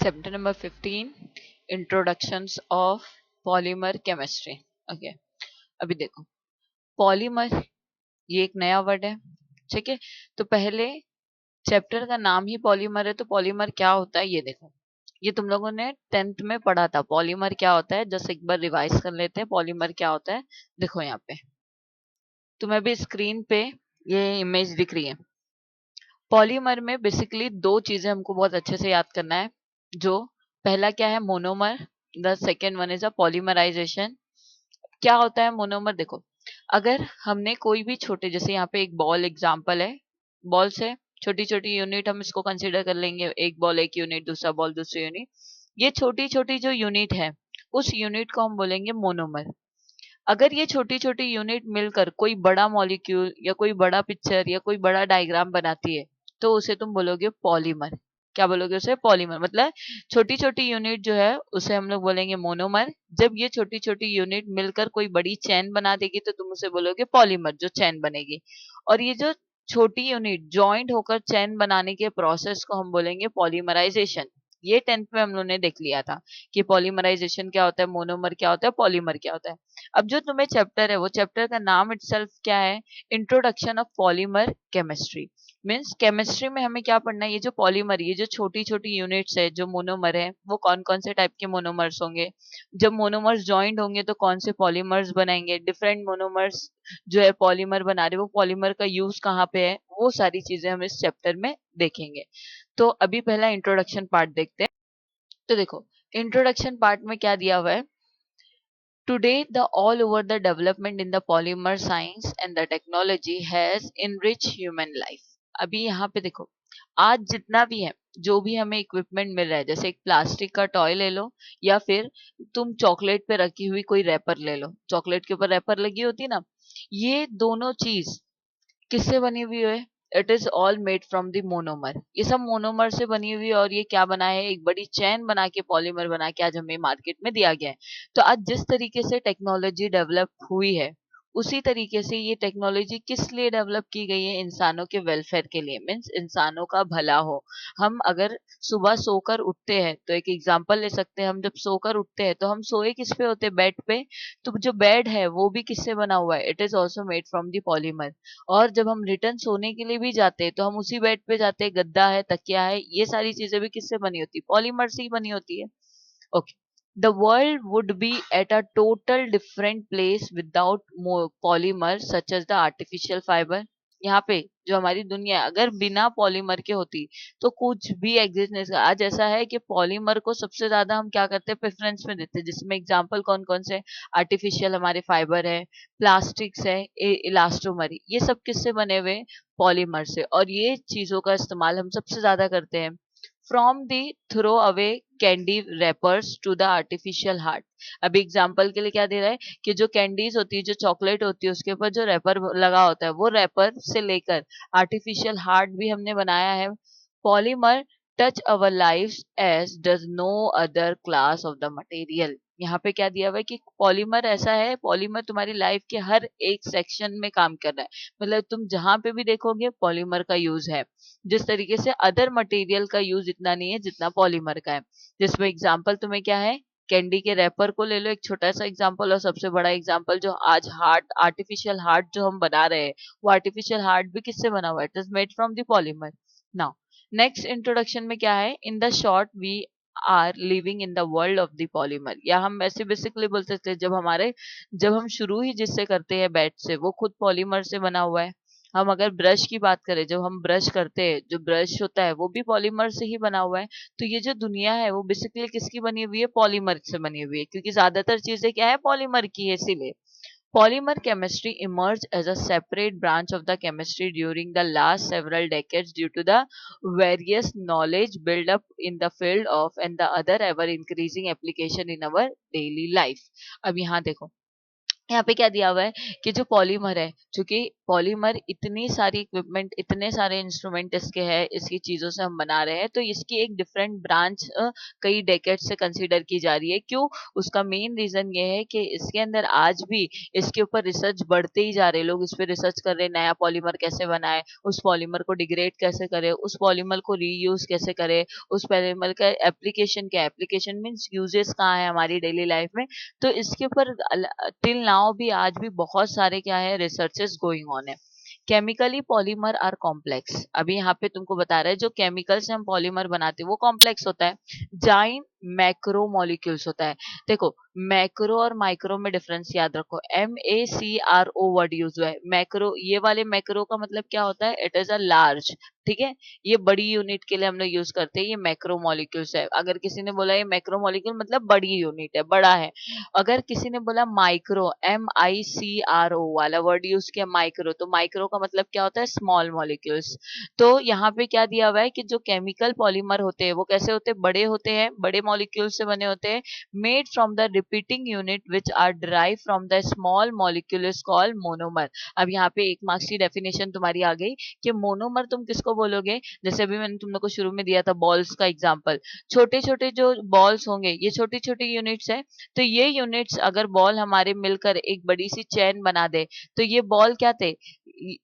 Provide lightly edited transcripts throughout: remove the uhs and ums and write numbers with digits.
Chapter number 15 introductions of polymer chemistry. Okay, अभी देखो polymer ये एक नया वर्ड है, ठीक है। तो पहले चैप्टर का नाम ही पॉलीमर है, तो पॉलीमर क्या होता है ये देखो। ये तुम लोगों ने 10th में पढ़ा था, पॉलीमर क्या होता है। जस्ट एक बार रिवाइज कर लेते हैं पॉलीमर क्या होता है। देखो यहाँ पे तुम्हें भी स्क्रीन पे ये इमेज दिख रही है। पॉलीमर में बेसिकली दो चीजें हमको बहुत अच्छे से याद करना है। जो पहला क्या है, monomer. The second one is a polymerization. क्या होता है मोनोमर, देखो अगर हमने कोई भी छोटे, जैसे यहाँ पे एक बॉल एग्जांपल है, बॉल से छोटी छोटी यूनिट हम इसको कंसीडर कर लेंगे। एक बॉल एक यूनिट, दूसरा बॉल दूसरी यूनिट। ये छोटी छोटी जो यूनिट है उस यूनिट को हम बोलेंगे मोनोमर। अगर ये छोटी छोटी यूनिट मिलकर कोई बड़ा मॉलिक्यूल या कोई बड़ा पिक्चर या कोई बड़ा डायग्राम बनाती है तो उसे तुम बोलोगे पॉलीमर। क्या बोलोगे उसे? पॉलीमर। मतलब छोटी छोटी यूनिट जो है उसे हम लोग बोलेंगे मोनोमर। जब ये छोटी छोटी यूनिट मिलकर कोई बड़ी चेन बना देगी तो तुम उसे बोलोगे पॉलीमर, जो चेन बनेगी। और ये जो छोटी यूनिट ज्वाइंट होकर चेन बनाने के प्रोसेस को हम बोलेंगे पॉलीमराइजेशन। ये 10th में हम लोगों ने देख लिया था कि पॉलीमराइजेशन क्या होता है, मोनोमर क्या होता है, पॉलीमर क्या होता है। अब जो तुम्हें चैप्टर है वो चैप्टर का नाम इटसेल्फ क्या है, introduction of polymer chemistry. Means chemistry में हमें क्या पढ़ना है, ये जो पॉलीमर, ये जो छोटी छोटी यूनिट्स है जो मोनोमर है, वो कौन कौन से टाइप के मोनोमर्स होंगे। जब मोनोमर्स ज्वाइंट होंगे तो कौन से पॉलीमर्स बनाएंगे, डिफरेंट मोनोमर्स जो है पॉलीमर बना रहे, वो पॉलीमर का यूज कहाँ पे है, वो सारी चीजें हम इस चैप्टर में देखेंगे। तो अभी पहला इंट्रोडक्शन पार्ट देखते हैं। तो देखो इंट्रोडक्शन पार्ट में क्या दिया हुआ है। Today, the all over the development in the polymer science and the technology has enriched human life. अभी यहाँ पे देखो, आज जितना भी है, जो भी हमें इक्विपमेंट मिल रहा है, जैसे एक प्लास्टिक का टॉय ले लो या फिर तुम चॉकलेट पे रखी हुई कोई रैपर ले लो, चॉकलेट के ऊपर रैपर लगी होती ना, ये दोनों चीज किससे बनी हुई है? It is all made from the monomer. ये सब मोनोमर से बनी हुई है। और ये क्या बना है, एक बड़ी चैन बना के पॉलीमर बना के आज हमें मार्केट में दिया गया है। तो आज जिस तरीके से टेक्नोलॉजी डेवलप हुई है उसी तरीके से ये टेक्नोलॉजी किस लिए डेवलप की गई है, इंसानों के वेलफेयर के लिए। मीन्स इंसानों का भला हो। हम अगर सुबह सोकर उठते हैं तो एक एग्जांपल ले सकते हैं, हम जब सोकर उठते हैं तो हम सोए किस पे होते हैं, बेड पे। तो जो बेड है वो भी किससे बना हुआ है, it is also made from the polymer. और जब हम रिटर्न सोने के लिए भी जाते हैं तो हम उसी बेड पे जाते हैं, गद्दा है, तकिया है, ये सारी चीजें भी किससे बनी होती है, पॉलीमर से ही बनी होती है। Okay, the world would be at a total different place without polymer such as the artificial fibre. यहाँ पे जो हमारी दुनिया है, अगर बिना पॉलीमर के होती तो कुछ भी एग्जिस्ट नहीं। आज ऐसा है कि पॉलीमर को सबसे ज्यादा हम क्या करते हैं, प्रेफरेंस में देते हैं। जिसमें एग्जांपल कौन कौन से, आर्टिफिशियल हमारे फाइबर है, प्लास्टिक्स है, इलास्टोमरी, ये सब किससे बने हुए, पॉलीमर से। और ये चीजों का इस्तेमाल हम सबसे ज्यादा करते हैं। From the throw away candy wrappers to the artificial heart. अभी एग्जाम्पल के लिए क्या दे रहा है कि जो कैंडीज होती है, जो चॉकलेट होती है, उसके ऊपर जो रैपर लगा होता है, वो रैपर से लेकर आर्टिफिशियल हार्ट भी हमने बनाया है। Polymer touch our life as does no other class of the material. यहाँ पे क्या दिया हुआ है कि पॉलीमर ऐसा है, पॉलीमर तुम्हारी लाइफ के हर एक सेक्शन में काम कर रहा है। मतलब तुम जहां पे भी देखोगे पॉलीमर का यूज है। जिस तरीके से अदर मटेरियल का यूज इतना नहीं है जितना पॉलीमर का है। जिसमें एग्जांपल तुम्हें क्या है, कैंडी के रैपर को ले लो, एक छोटा सा एग्जांपल। और सबसे बड़ा एग्जांपल जो आज हार्ट, आर्टिफिशियल हार्ट जो हम बना रहे हैं, वो आर्टिफिशियल हार्ट भी किससे बना हुआ है, it is made from the polymer. Now next introduction में क्या है, in the short we are living in the world of the polymer. या हम ऐसे बेसिकली बोल सकते हैं, जब हम शुरू ही जिससे करते हैं, बैट से, वो खुद पॉलीमर से बना हुआ है। हम अगर ब्रश की बात करें, जब हम ब्रश करते हैं, जो ब्रश होता है वो भी पॉलीमर से ही बना हुआ है। तो ये जो दुनिया है वो बेसिकली किसकी बनी हुई है, पॉलीमर से बनी हुई है। क्योंकि ज्यादातर चीजें क्या है, पॉलीमर की है, इसीलिए polymer chemistry emerged as a separate branch of the chemistry during the last several decades due to the various knowledge built up in the field of and the other ever increasing application in our daily life। अब यहाँ देखो, यहाँ पे क्या दिया हुआ है कि जो पॉलीमर है, चूंकि पॉलीमर इतनी सारी इक्विपमेंट, इतने सारे इंस्ट्रूमेंट इसके हैं, इसकी चीजों से हम बना रहे हैं, तो इसकी एक डिफरेंट ब्रांच कई डेकेड से कंसीडर की जा रही है। क्यों? उसका मेन रीजन ये है कि इसके अंदर आज भी इसके ऊपर रिसर्च बढ़ते ही जा रहे हैं। लोग इस पे रिसर्च कर रहे हैं, नया पॉलीमर कैसे बनाए, उस पॉलीमर को डिग्रेड कैसे करे, उस पॉलीमर को रीयूज कैसे करे, उस पॉलीमर का एप्लीकेशन क्या है, एप्लीकेशन मीन्स यूजेस कहाँ है हमारी डेली लाइफ में। तो इसके ऊपर टिल नाउ भी आज भी बहुत सारे क्या है रिसर्चेस गोइंग ऑन है। Chemically polymer are complex. अभी यहाँ पे तुमको बता रहे हैं जो केमिकल से हम पॉलीमर बनाते हैं वो कॉम्प्लेक्स होता है, जाइन मैक्रो मॉलिक्यूल्स होता है। देखो मैक्रो और माइक्रो में डिफरेंस याद रखो, MACRO वर्ड यूज हुआ है। मैक्रो, ये वाले मैक्रो का मतलब क्या होता है, इट इज अ लार्ज, ठीक है, ये बड़ी यूनिट के लिए हम लोग यूज करते हैं, ये मैक्रो मॉलिक्यूल्स है। अगर किसी ने बोला ये मैक्रो मॉलिक्यूल मतलब बड़ी यूनिट है, बड़ा है। अगर किसी ने बोला माइक्रो, MICRO वाला वर्ड यूज किया माइक्रो, तो माइक्रो का मतलब क्या होता है, स्मॉल मॉलिक्यूल्स। तो यहाँ पे क्या दिया हुआ है कि जो केमिकल पॉलीमर होते हैं वो कैसे होते हैं, बड़े होते हैं, बड़े मॉलिक्यूल से बने होते हैं, made from the repeating unit which are derive from the small molecule is called monomer. अब यहाँ पे एक मार्क्स की डेफिनेशन तुम्हारी आ गई कि मोनोमर तुम किसको बोलोगे। जैसे अभी मैंने तुम लोग को शुरू में दिया था बॉल्स का एग्जाम्पल, छोटे छोटे जो बॉल्स होंगे ये छोटी छोटी यूनिट्स है, तो ये यूनिट्स अगर बॉल हमारे मिलकर एक बड़ी सी चेन बना दे, तो ये बॉल क्या थे,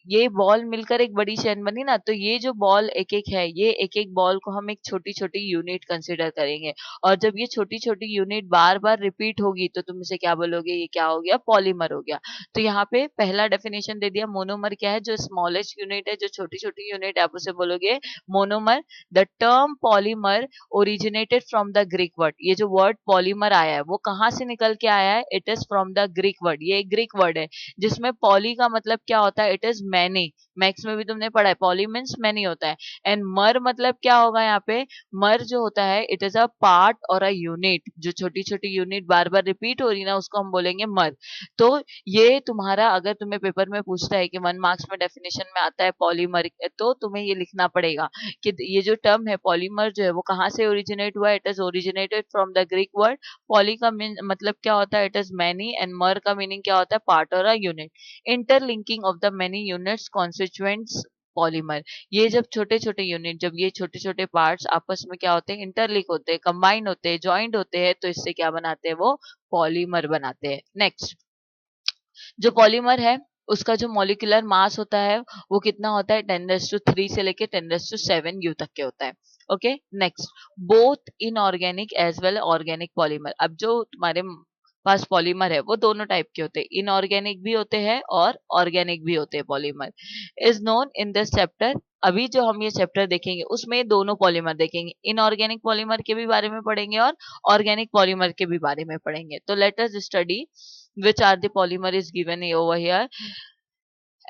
ये बॉल मिलकर एक बड़ी चेन बनी ना, तो ये जो बॉल एक एक है, ये एक एक बॉल को हम एक छोटी छोटी यूनिट कंसिडर करेंगे। और जब ये छोटी छोटी यूनिट बार बार रिपीट होगी तो तुम इसे क्या बोलोगे, ये क्या हो गया, पॉलीमर हो गया। तो यहाँ पे पहला डेफिनेशन दे दिया, मोनोमर क्या है, जो स्मॉलेस्ट यूनिट है, जो छोटी छोटी यूनिट है, आप उसे बोलोगे monomer. The term polymer originated from the Greek word, ये जो वर्ड पॉलीमर आया है वो कहाँ से निकल के आया है, it is from the Greek word. ये एक ग्रीक वर्ड है जिसमें पॉली का मतलब क्या होता है, इट इज मैनी, मैक्स में भी तुमने पढ़ा है, पॉली मीन्स मैनी होता है। एंड मर मतलब क्या होगा यहाँ पे, मर जो होता है इट इज अ पार्ट और अ यूनिट, जो छोटी छोटी यूनिट बार बार रिपीट हो रही ना उसको हम बोलेंगे मर। तो ये तुम्हारा अगर तुम्हें पेपर में पूछता है कि 1 मार्क्स में डेफिनेशन में आता है पॉलीमर, तो तुम्हें ये लिखना पड़ेगा कि ये जो टर्म है पॉलीमर जो है वो कहाँ से ओरिजिनेट हुआ है, it is originated from the Greek word. Poly का मतलब क्या होता है, इट इज मैनी, एंड मर का मीनिंग क्या होता है, पार्ट और a unit. Interlinking of the many units constituents polymer. ये जब छोटे छोटे यूनिट, जब ये छोटे छोटे पार्ट्स आपस में क्या होते हैं, इंटरलिंक होते हैं, कंबाइन होते हैं, ज्वाइंट होते हैं, तो इससे क्या बनाते हैं, वो पॉलीमर बनाते हैं। नेक्स्ट, जो पॉलीमर है उसका जो मॉलिक्यूलर मास होता है वो कितना होता है, 10⁻³ से लेके 10⁻7 U तक के होता है। Okay next, both inorganic as well organic polymer. अब जो तुम्हारे पास पॉलीमर है वो दोनों टाइप के होते हैं, इनऑर्गेनिक भी होते हैं और ऑर्गेनिक भी होते हैं polymer, is known in this chapter. अभी जो हम ये चैप्टर देखेंगे उसमें दोनों पॉलीमर देखेंगे, इनऑर्गेनिक पॉलीमर के भी बारे में पढ़ेंगे और ऑर्गेनिक पॉलीमर के भी बारे में पढ़ेंगे। तो let us study which are the polymer is given over here.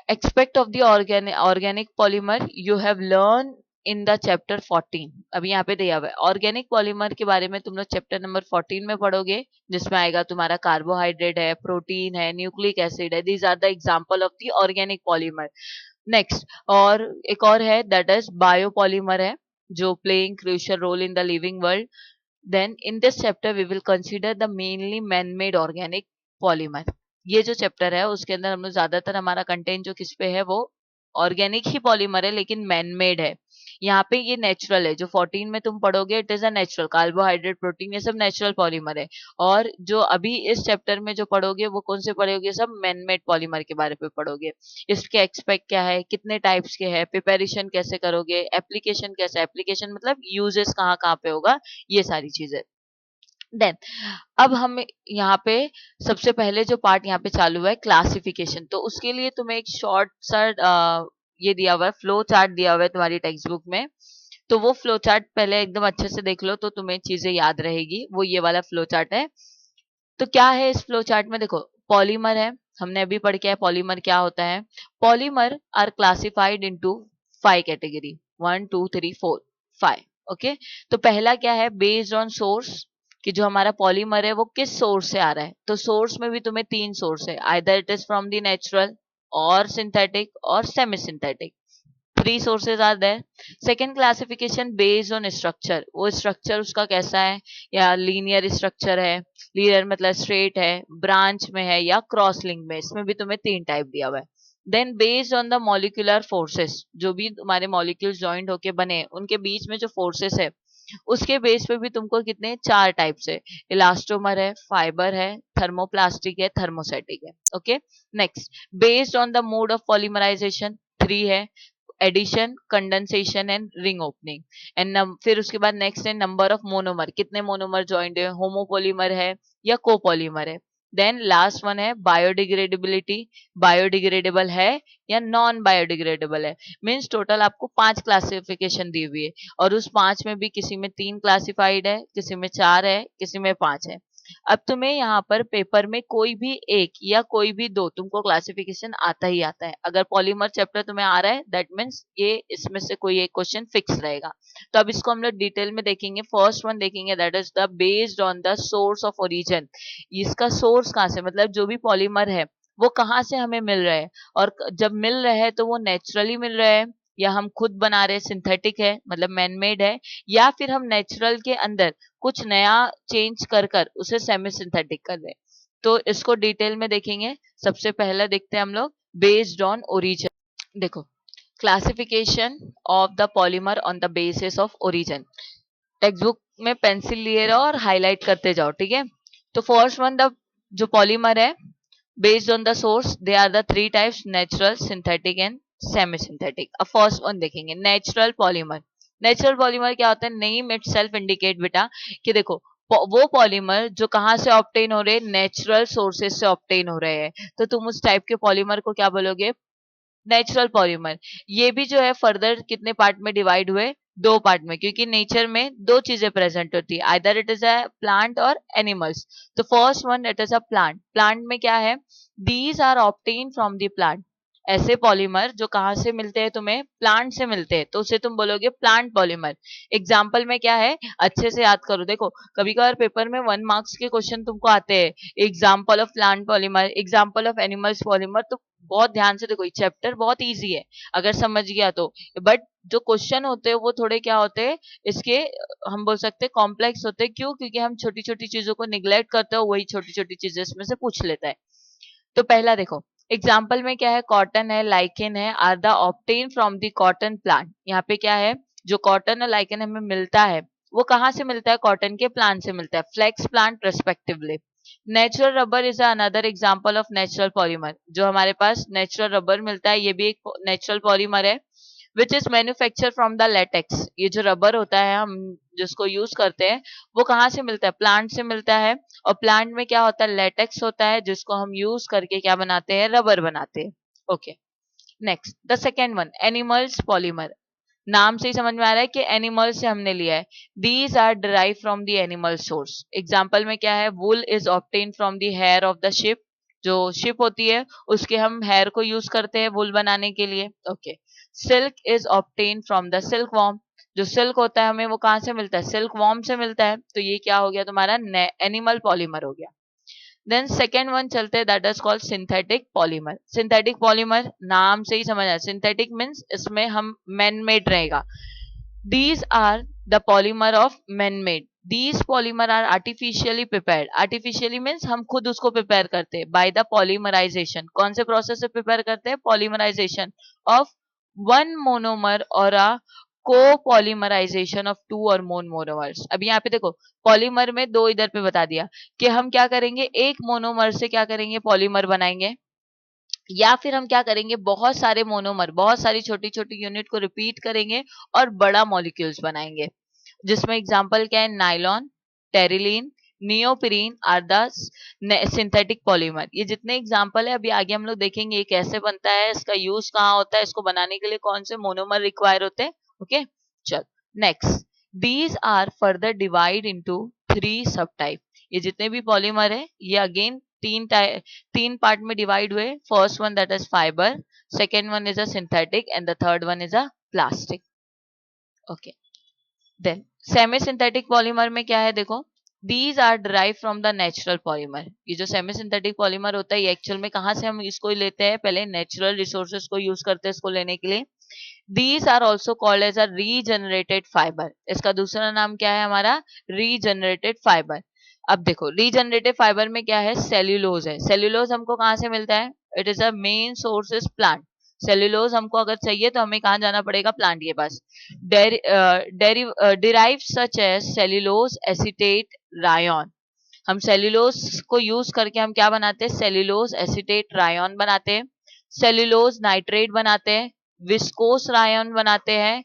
Aspect of the organic polymer you have learned in the chapter 14। अभी यहाँ पे दिया हुआ है ऑर्गेनिक पॉलीमर के बारे में, तुम लोग चैप्टर नंबर 14 में पढ़ोगे, जिसमें आएगा तुम्हारा कार्बोहाइड्रेट है, प्रोटीन है, न्यूक्लिक एसिड है, these are the example of the organic polymer. Next, और एक और है दैट इज बायोपॉलीमर है, जो playing crucial role in the living world. Then in this chapter we will consider the mainly man made organic polymer. ये जो chapter है उसके अंदर हम लोग ज्यादातर हमारा कंटेंट जो किस पे है, वो ऑर्गेनिक ही पॉलीमर है लेकिन मैन मेड है। यहाँ पे ये नेचुरल है, जो 14 में तुम पढ़ोगे it is a natural, carbohydrate, protein, ये सब नेचुरल पॉलीमर है। और जो अभी इस चैप्टर में जो पढ़ोगे वो कौन से पढ़ोगे, सब मैन मेड पॉलीमर के बारे में पढ़ोगे। इसके एक्सपेक्ट क्या है, कितने टाइप्स के हैं, प्रिपरेशन कैसे करोगे, एप्लीकेशन कैसे, एप्लीकेशन मतलब यूजेस कहाँ कहाँ पे होगा, ये सारी चीजें। देन अब हम यहाँ पे सबसे पहले जो पार्ट यहाँ पे चालू है क्लासिफिकेशन, तो उसके लिए तुम्हें एक शॉर्ट सा ये दिया हुआ है, फ्लो चार्ट दिया हुआ है तुम्हारी टेक्स्ट बुक में। तो वो फ्लो चार्ट पहले एकदम अच्छे से देख लो तो तुम्हें चीजें याद रहेगी। वो ये वाला फ्लो चार्ट है। तो क्या है इस फ्लो चार्ट में, देखो पॉलीमर है, हमने अभी पढ़ के, पॉलीमर क्या होता है। Polymer are classified into 5 category, 1 2 3 4 5। Okay, तो पहला क्या है, बेस्ड ऑन सोर्स, कि जो हमारा पॉलीमर है वो किस सोर्स से आ रहा है। तो सोर्स में भी तुम्हें 3 सोर्स है, either it is from the natural और सिंथेटिक और semi synthetic. 3 sources are there. Second classification based on structure, वो structure उसका कैसा है, या linear structure है, linear मतलब straight है, branch में है या cross link में, इसमें भी तुम्हें 3 टाइप दिया हुआ है. Then based on the molecular forces, जो भी तुम्हारे मॉलिक्यूल्स ज्वाइंट होके बने उनके बीच में जो फोर्सेस है उसके बेस पे भी तुमको कितने 4 टाइप्स है, इलास्टोमर है, फाइबर है, थर्मोप्लास्टिक है, थर्मोसेटिक है. Okay. Next, based on the mode of polymerization 3 है, addition, condensation and ring opening. And फिर उसके बाद नेक्स्ट है नंबर ऑफ मोनोमर, कितने मोनोमर ज्वाइंट है, होमोपोलीमर है या कोपोलीमर है. देन लास्ट वन है बायोडिग्रेडेबिलिटी, बायोडिग्रेडेबल है या नॉन बायोडिग्रेडेबल है. मीन्स टोटल आपको 5 क्लासिफिकेशन दी हुई है और उस 5 में भी किसी में 3 क्लासिफाइड है, किसी में 4 है, किसी में 5 है. अब तुम्हें यहाँ पर पेपर में कोई भी एक या कोई भी 2 तुमको क्लासिफिकेशन आता ही आता है. अगर पॉलीमर चैप्टर तुम्हें आ रहा है दैट मीन्स ये इसमें से कोई एक क्वेश्चन फिक्स रहेगा. तो अब इसको हम लोग डिटेल में देखेंगे. फर्स्ट वन देखेंगे that is the based on the source of origin. इसका सोर्स कहाँ से, मतलब जो भी पॉलीमर है वो कहाँ से हमें मिल रहा है, और जब मिल रहा है तो वो नेचुरली मिल रहा है या हम खुद बना रहे, सिंथेटिक है मतलब मैन मेड है, या फिर हम नेचुरल के अंदर कुछ नया चेंज कर कर उसे सेमी सिंथेटिक कर रहे. तो इसको डिटेल में देखेंगे. सबसे पहले देखते हैं हम लोग बेस्ड ऑन ओरिजिन. देखो, classification of the polymer on the basis of origin. Text book में पेंसिल लिए रहो और हाईलाइट करते जाओ, ठीक है. तो फर्स्ट वन, द जो पॉलीमर है based on the source they are the 3 types, natural, synthetic and semi synthetic. अब फर्स्ट वन देखेंगे नेचुरल पॉलीमर. नेचुरल पॉलीमर क्या होता है, नेम इट सेल्फ इंडिकेट बेटा कि देखो वो पॉलीमर जो कहाँ से ऑब्टेन हो रहे हैं, नेचुरल सोर्सेज से ऑब्टेन हो रहे हैं, तो तुम उस टाइप के पॉलीमर को क्या बोलोगे, नेचुरल पॉलीमर. ये भी जो है फर्दर कितने पार्ट में डिवाइड हुए, 2 पार्ट में, क्योंकि नेचर में 2 चीजें प्रेजेंट होती है, either it is a plant और एनिमल्स. तो first one it is a plant. Plant में क्या है, these are obtain from the plant. ऐसे पॉलीमर जो कहाँ से मिलते हैं तुम्हें, प्लांट से मिलते हैं, तो उसे तुम बोलोगे प्लांट पॉलीमर. एग्जाम्पल में क्या है, अच्छे से याद करो. देखो कभी कभार पेपर में 1 मार्क्स के क्वेश्चन तुमको आते हैं, example of plant polymer, example of animals polymer. तो बहुत ध्यान से देखो, ये चैप्टर बहुत इजी है अगर समझ गया तो, बट जो क्वेश्चन होते हैं वो थोड़े क्या होते हैं इसके, हम बोल सकते हैं कॉम्प्लेक्स होते हैं. क्यों, क्योंकि हम छोटी छोटी चीजों को निग्लेक्ट करते हो, वही छोटी छोटी चीजें इसमें से पूछ लेता है. तो पहला देखो एग्जाम्पल में क्या है, कॉटन है, लाइकेन है, are the obtain from the cotton plant. यहाँ पे क्या है, जो कॉटन और लाइकेन हमें मिलता है वो कहाँ से मिलता है, कॉटन के प्लांट से मिलता है, flax plant respectively. Natural rubber is another example of natural polymer. जो हमारे पास नेचुरल रबर मिलता है ये भी एक नेचुरल पॉलीमर है, which is manufacture from the latex. ये जो रबर होता है हम जिसको यूज करते हैं वो कहाँ से मिलता है, प्लांट से मिलता है. और प्लांट में क्या होता है, लेटेक्स होता है जिसको हम यूज करके क्या बनाते हैं, रबर बनाते हैं. Okay. Next, the second one, animals polymer. नाम से ही समझ में आ रहा है कि एनिमल से हमने लिया है. These are derive from the animal source. Example में क्या है, wool is obtain from the hair of the sheep. जो शिप होती है उसके हम हेयर को यूज करते हैं वुल बनाने के लिए. Okay. Silk is obtain from the silk worm. जो सिल्क होता है हमें वो कहाँ से मिलता है, सिल्क वॉर्म से मिलता है. तो ये क्या हो गया तुम्हारा, एनिमल पॉलीमर हो गया. देन सेकेंड वन चलते हैं, that is called synthetic polymer. Synthetic polymer नाम से ही समझ आया, सिंथेटिक मीन्स इसमें हम मैन मेड रहेगा. These are the polymer of man made. These polymer are artificially prepared. Artificially means हम खुद उसको प्रिपेयर करते हैं बाय द पॉलीमराइजेशन. कौन से प्रोसेस से प्रिपेयर करते हैं, पॉलीमराइजेशन ऑफ वन मोनोमर और अ कोपॉलीमराइजेशन ऑफ 2 और मोर मोनोमर्स. अब यहाँ पे देखो पॉलीमर में 2 इधर पे बता दिया कि हम क्या करेंगे, एक मोनोमर से क्या करेंगे, पॉलीमर बनाएंगे, या फिर हम क्या करेंगे, बहुत सारे मोनोमर, बहुत सारी छोटी छोटी यूनिट को रिपीट करेंगे और बड़ा मॉलिक्यूल्स बनाएंगे. जिसमें एग्जांपल क्या है, nylon, terylene, neoprene are the synthetic polymer. ये जितने एग्जांपल है अभी आगे हम लोग देखेंगे ये कैसे बनता है, इसका यूज कहाँ होता है, इसको बनाने के लिए कौन से मोनोमर रिक्वायर होते हैं. ओके. चल next, these are further divide into 3 sub type. ये जितने भी पॉलीमर है ये अगेन 3 पार्ट में डिवाइड हुए. First one that is fibre, second one is a synthetic and the third one is a plastic. Okay. Then semi synthetic polymer में क्या है, देखो these are derive from the natural polymer. ये जो semi synthetic polymer होता है ये actual में कहाँ से हम इसको लेते हैं, पहले नेचुरल रिसोर्सेज को यूज करते हैं इसको लेने के लिए. These are also called as a regenerated fibre. इसका दूसरा नाम क्या है हमारा? Regenerated fibre. अब देखो रीजनरेटेड फाइबर में क्या है? सेल्यूलोज है। सेल्यूलोज हमको कहाँ से मिलता है? It is a main source is plant. Cellulose हमको अगर चाहिए तो हमें कहाँ जाना पड़ेगा? प्लांट के पास। Derive such as cellulose acetate rayon. हम सेल्यूलोज को यूज करके हम क्या बनाते हैं? सेल्यूलोज एसीटेट रायोन बनाते हैं, सेल्यूलोज नाइट्रेट बनाते हैं, विस्कोस रायोन बनाते हैं,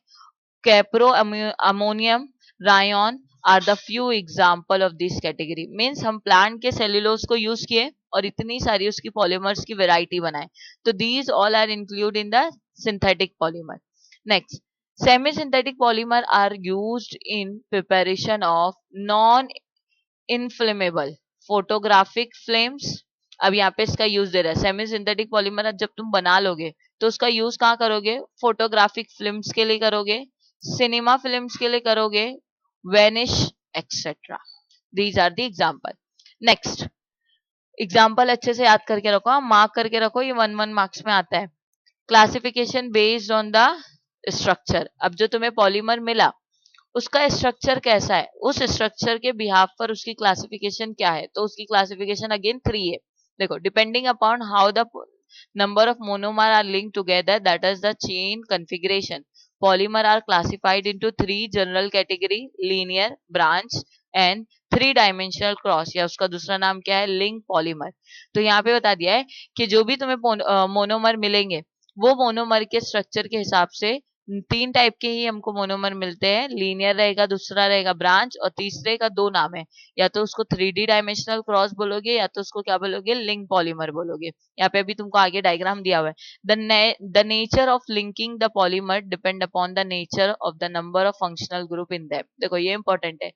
cupro ammonium rayon are the few example of this category. Means हम प्लांट के सेल्यूलोज को यूज किए और इतनी सारी उसकी पॉलीमर्स की वेराइटी बनाए। तो these all are include in the synthetic polymer. Next, semi synthetic polymer are used in preparation of non inflammable photographic flames. अब यहाँ पे इसका यूज दे रहा है सेमी सिंथेटिक पॉलीमर। जब तुम बना लोगे तो उसका यूज कहाँ करोगे? फोटोग्राफिक फिल्म्स के लिए करोगे, सिनेमा फिल्म्स के लिए करोगे, varnish etcetera. These are the example. Next, example अच्छे से याद करके रखो, मार्क करके रखो, ये 1 मार्क्स में आता है। Classification based on the structure. अब जो तुम्हें पॉलीमर मिला उसका स्ट्रक्चर कैसा है, उस स्ट्रक्चर के बिहाफ पर उसकी क्लासिफिकेशन क्या है? तो उसकी क्लासिफिकेशन अगेन 3 है। देखो, depending upon how the number of monomer are linked together, that is the chain configuration. Polymer are classified into 3 general category: linear, branch and 3 dimensional cross, या उसका दूसरा नाम क्या है? Link polymer. तो यहाँ पे बता दिया है कि जो भी तुम्हें मोनोमर मिलेंगे वो मोनोमर के स्ट्रक्चर के हिसाब से 3 टाइप के ही हमको मोनोमर मिलते हैं। लीनियर रहेगा, दूसरा रहेगा ब्रांच, और तीसरे का 2 नाम है, या तो उसको 3D डायमेंशनल क्रॉस बोलोगे या तो उसको क्या बोलोगे? लिंक पॉलीमर बोलोगे। यहाँ पे अभी तुमको आगे डायग्राम दिया हुआ है। The nature of linking the polymer depend upon the nature of the number of functional group in them. देखो ये इंपॉर्टेंट है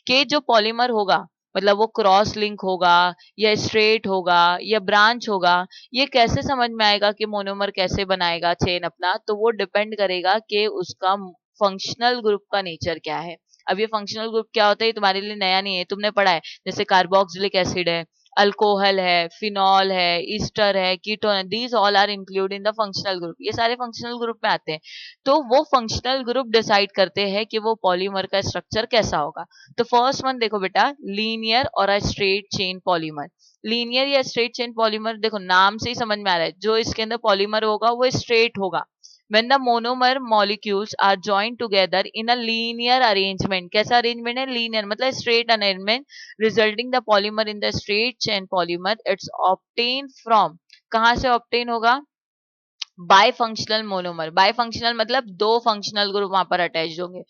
कि जो पॉलीमर होगा, मतलब वो क्रॉस लिंक होगा या स्ट्रेट होगा या ब्रांच होगा, ये कैसे समझ में आएगा कि मोनोमर कैसे बनाएगा चेन अपना? तो वो डिपेंड करेगा कि उसका फंक्शनल ग्रुप का नेचर क्या है। अब ये फंक्शनल ग्रुप क्या होता है, ये तुम्हारे लिए नया नहीं है, तुमने पढ़ा है। जैसे कार्बोक्सिलिक एसिड है, अल्कोहल है, फिनॉल है, ईस्टर है, कीटोन है, these all are include in the functional group. ये सारे फंक्शनल ग्रुप में आते हैं। तो वो फंक्शनल ग्रुप डिसाइड करते हैं कि वो पॉलीमर का स्ट्रक्चर कैसा होगा। तो फर्स्ट वन देखो बेटा, लीनियर और a straight chain polymer. Linear या स्ट्रेट चेन पॉलीमर, देखो नाम से ही समझ में आ रहा है, जो इसके अंदर पॉलीमर होगा वो स्ट्रेट होगा। when the monomer molecules are joined together in a linear arrangement, कैसा अरेंजमेंट है? लीनियर, मतलब straight arrangement, resulting the polymer in the straight chain polymer, it's obtained from, कहाँ से ऑप्टेन होगा? Bifunctional monomer. Bifunctional मतलब 2 functional group वहां पर attach होंगे,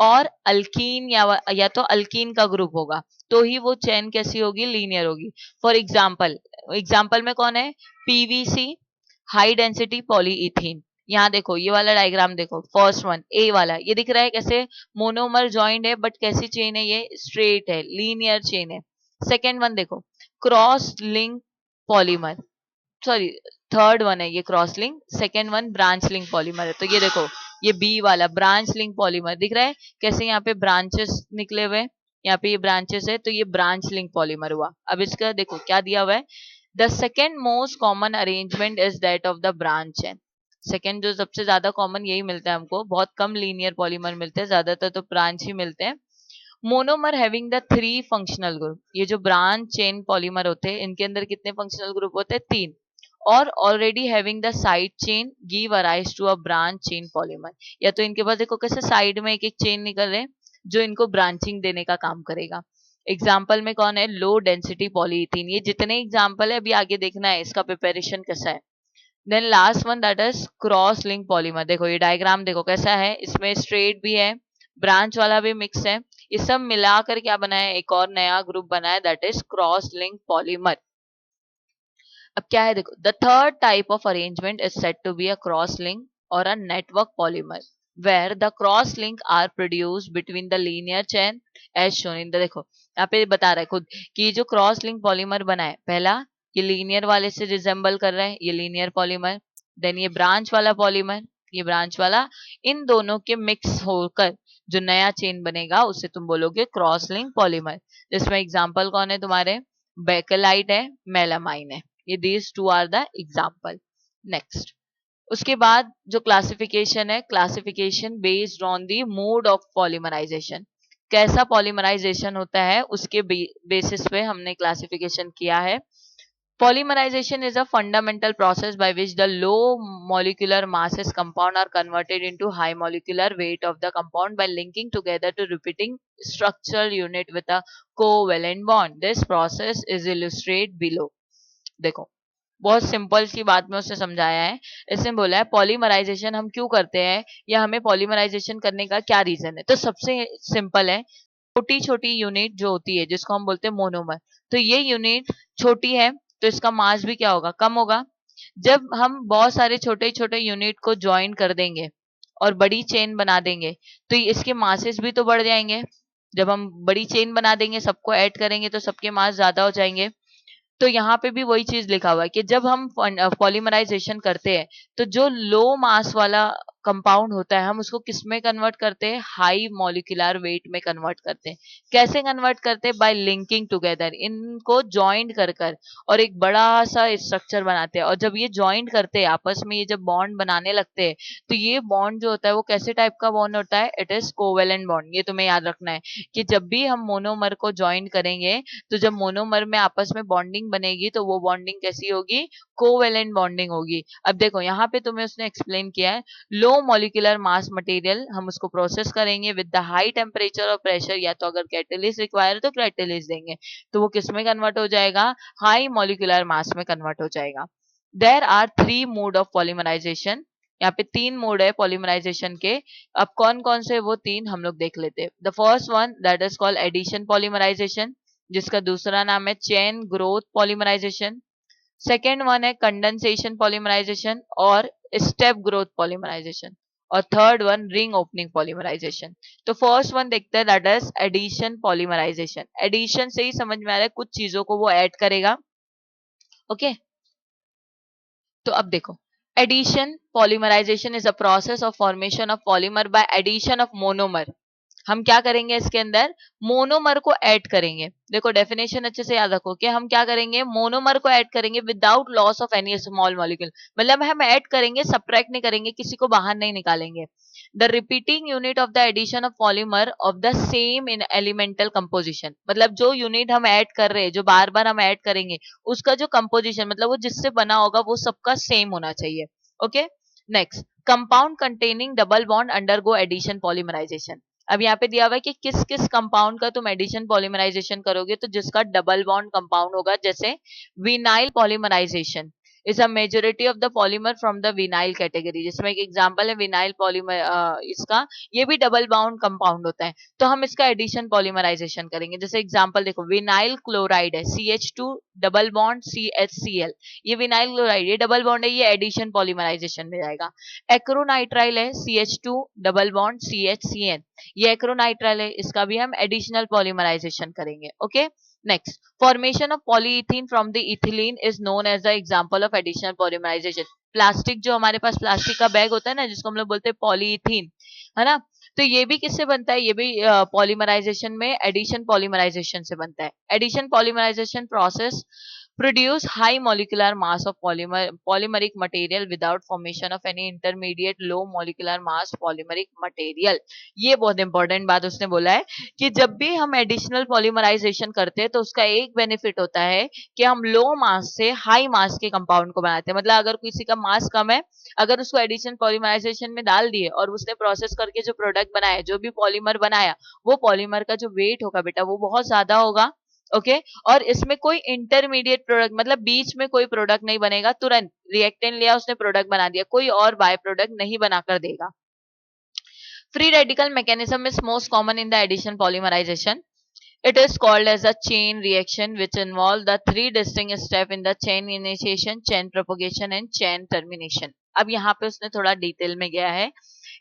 और अल्कीन या तो अल्कीन का ग्रुप होगा, तो ही वो चेन कैसी होगी? लीनियर होगी। फॉर एग्जाम्पल, एग्जाम्पल में कौन है? PVC, high density polyethene. यहाँ देखो ये वाला डायग्राम देखो, फर्स्ट वन ए वाला, ये दिख रहा है कैसे मोनोमर जॉइंट है, बट कैसी चेन है? ये स्ट्रेट है, लीनियर चेन है। सेकेंड वन देखो, cross link polymer, sorry third one है ये cross link, second one branch link polymer है। तो ये देखो, ये बी वाला ब्रांच लिंक पॉलीमर दिख रहा है कैसे? यहाँ पे ब्रांचेस निकले हुए, यहाँ पे ये ब्रांचेस है, तो ये ब्रांच लिंक पॉलीमर हुआ। अब इसका देखो क्या दिया हुआ है, the second most common arrangement is that of the branch chain. Second जो सबसे ज्यादा कॉमन यही मिलता है हमको, बहुत कम लीनियर पॉलीमर मिलते हैं, ज्यादातर तो ब्रांच ही मिलते हैं। Monomer having the 3 functional group, ये जो ब्रांच चेन पॉलीमर होते हैं इनके अंदर कितने फंक्शनल ग्रुप होते हैं? 3। और already having the side chain give arise to a branch chain polymer, या तो इनके पास देखो कैसे साइड में एक एक चेन निकल रहे हैं जो इनको ब्रांचिंग देने का काम करेगा। एग्जाम्पल में कौन है? Low density polyethene. ये जितने एग्जाम्पल है अभी आगे देखना है इसका प्रिपरेशन कैसा है। Then last one that is cross link polymer. देखो ये डायग्राम देखो कैसा है, इसमें स्ट्रेट भी है, ब्रांच वाला भी मिक्स है, ये सब मिलाकर क्या बनाया? एक और नया ग्रुप बनाया, that is cross link polymer. अब क्या है देखो, the third type of arrangement is said to be a cross link और a network polymer, where the cross link are produced between the linear chain as shown in the, देखो यहाँ पे बता रहा है खुद कि जो क्रॉस लिंक पॉलीमर बना है, पहला ये लीनियर वाले से रिजेंबल कर रहा है, ये लीनियर पॉलीमर, देन ये ब्रांच वाला पॉलीमर, ये ब्रांच वाला, इन दोनों के मिक्स होकर जो नया चेन बनेगा उसे तुम बोलोगे क्रॉस लिंक पॉलीमर। जिसमें एग्जाम्पल कौन है तुम्हारे? बेकेलाइट है, मेलामाइन है, ये these two are the example. Next, उसके बाद जो क्लासिफिकेशन है, classification based on the mode of polymerization, कैसा पॉलीमराइजेशन होता है उसके बेसिस पे हमने क्लासिफिकेशन किया है। Polymerization is a fundamental process by which the low molecular masses compound are converted into high molecular weight of the compound by linking together to repeating structural unit with a covalent bond. This process is illustrated below. देखो, बहुत simple सी बात में उसने समझाया है। इसने बोला है पॉलीमराइजेशन हम क्यों करते हैं या हमें पॉलीमराइजेशन करने का क्या रीजन है। तो सबसे सिंपल है, छोटी छोटी यूनिट जो होती है जिसको हम बोलते हैं मोनोमर, तो ये यूनिट छोटी है तो इसका मास भी क्या होगा, कम होगा। जब हम बहुत सारे छोटे छोटे यूनिट को ज्वाइन कर देंगे और बड़ी चेन बना देंगे तो इसके मासेस भी तो बढ़ जाएंगे। जब हम बड़ी चेन बना देंगे, सबको ऐड करेंगे तो सबके मास ज्यादा हो जाएंगे। तो यहाँ पे भी वही चीज लिखा हुआ है कि जब हम पॉलीमराइजेशन करते हैं तो जो लो मास वाला कंपाउंड होता है हम उसको किस में कन्वर्ट करते हैं, हाई मॉलिक्यूलर वेट में कन्वर्ट करते हैं। कैसे कन्वर्ट करते हैं, बाय लिंकिंग टुगेदर, इनको ज्वाइंट कर कर और एक बड़ा सा स्ट्रक्चर बनाते हैं। और जब ये ज्वाइंट करते हैं आपस में, ये जब बॉन्ड बनाने लगते हैं तो ये बॉन्ड जो होता है वो कैसे टाइप का बॉन्ड होता है, इट इज कोवेलेंट बॉन्ड। ये तुम्हें याद रखना है कि जब भी हम मोनोमर को ज्वाइंट करेंगे तो जब मोनोमर में आपस में बॉन्डिंग बनेगी तो वो बॉन्डिंग कैसी होगी, कोवेलेंट बॉन्डिंग होगी। अब देखो यहाँ पे तुम्हें उसने एक्सप्लेन किया है, लो मॉलिक्यूलर मास मटेरियल हम उसको प्रोसेस करेंगे विद द हाई टेम्परेचर और प्रेशर, या तो अगर कैटेलिस्ट रिक्वायर है तो कैटेलिस्ट देंगे तो वो किस में कन्वर्ट हो जाएगा, हाई मॉलिक्यूलर मास में कन्वर्ट हो जाएगा। There are 3 mode of polymerization, यहाँ पे 3 मोड है पॉलीमराइजेशन के। अब कौन कौन से वो 3 हम लोग देख लेते हैं। The first one that is called addition polymerization, जिसका दूसरा नाम है chain growth polymerization. Second one है कंडेंसेशन पॉलीमराइजेशन और स्टेप ग्रोथ पॉलीमराइजेशन। और third one ring opening polymerization. तो फर्स्ट वन देखते हैं that is addition polymerization. Addition से ही समझ में आ रहा है कुछ चीजों को वो ऐड करेगा। ओके तो अब देखो, addition polymerization is a process of formation of polymer by addition of monomer. हम क्या करेंगे इसके अंदर, मोनोमर को ऐड करेंगे। देखो डेफिनेशन अच्छे से याद रखो कि हम क्या करेंगे, मोनोमर को ऐड करेंगे without loss of any small molecule. मतलब हम ऐड करेंगे, सब्ट्रैक्ट नहीं करेंगे, किसी को बाहर नहीं निकालेंगे। The repeating unit of the addition of polymer of the same in elemental composition, मतलब जो यूनिट हम ऐड कर रहे हैं, जो बार बार हम ऐड करेंगे, उसका जो कंपोजिशन मतलब वो जिससे बना होगा वो सबका सेम होना चाहिए। Okay next, compound containing double bond undergo addition polymerization. अब यहाँ पे दिया हुआ है कि किस किस कंपाउंड का तुम एडिशन पॉलीमराइजेशन करोगे, तो जिसका डबल बॉन्ड कंपाउंड होगा, जैसे vinyl polymerization is a majority of the polymer from the vinyl category, जिसमें एक एग्जांपल है विनाइल पॉलीमर, इसका ये भी डबल बॉन्ड कंपाउंड होता है तो हम इसका एडिशन पॉलीमराइजेशन करेंगे। जैसे एग्जांपल देखो, विनाइल क्लोराइड है CH2 डबल बॉन्ड CHCl, ये विनाइल क्लोराइड ये डबल बॉन्ड है, ये एडिशन पॉलीमराइजेशन में जाएगा। एक्रोनाइट्राइल है CH2 डबल बॉन्ड CHCN, ये एक्रोनाइट्राइल है, इसका भी हम एडिशनल पॉलीमराइजेशन करेंगे। Okay next, formation of polyethene from the ethylene is known as the example of additional polymerization. Plastic, जो हमारे पास प्लास्टिक का बैग होता है ना, जिसको हम लोग बोलते हैं पॉलीइथीन, है ना, तो ये भी किससे बनता है, ये भी पॉलीमराइजेशन में एडिशन पॉलीमराइजेशन से बनता है। Addition polymerization process produce high molecular mass of polymeric material without formation of any intermediate low molecular mass polymeric material। ये बहुत इंपॉर्टेंट बात उसने बोला है कि जब भी हम एडिशनल पॉलीमराइजेशन करते हैं तो उसका एक बेनिफिट होता है कि हम लो मास से हाई मास के कंपाउंड को बनाते हैं। मतलब अगर किसी का मास कम है, अगर उसको एडिशन पॉलीमराइजेशन में डाल दिए और उसने प्रोसेस करके जो प्रोडक्ट बनाया, जो भी पॉलीमर बनाया, वो पॉलीमर का जो वेट होगा बेटा वो बहुत ज्यादा होगा। ओके और इसमें कोई इंटरमीडिएट प्रोडक्ट, मतलब बीच में कोई प्रोडक्ट नहीं बनेगा, तुरंत रिएक्टेंट लिया उसने प्रोडक्ट बना दिया, कोई और बाय प्रोडक्ट नहीं बनाकर देगा। Free radical mechanism is most common in the addition polymerization. It is called as a chain reaction which involve the three distinct steps in the chain initiation, chain propagation and chain termination। अब यहाँ पे उसने थोड़ा detail में गया है।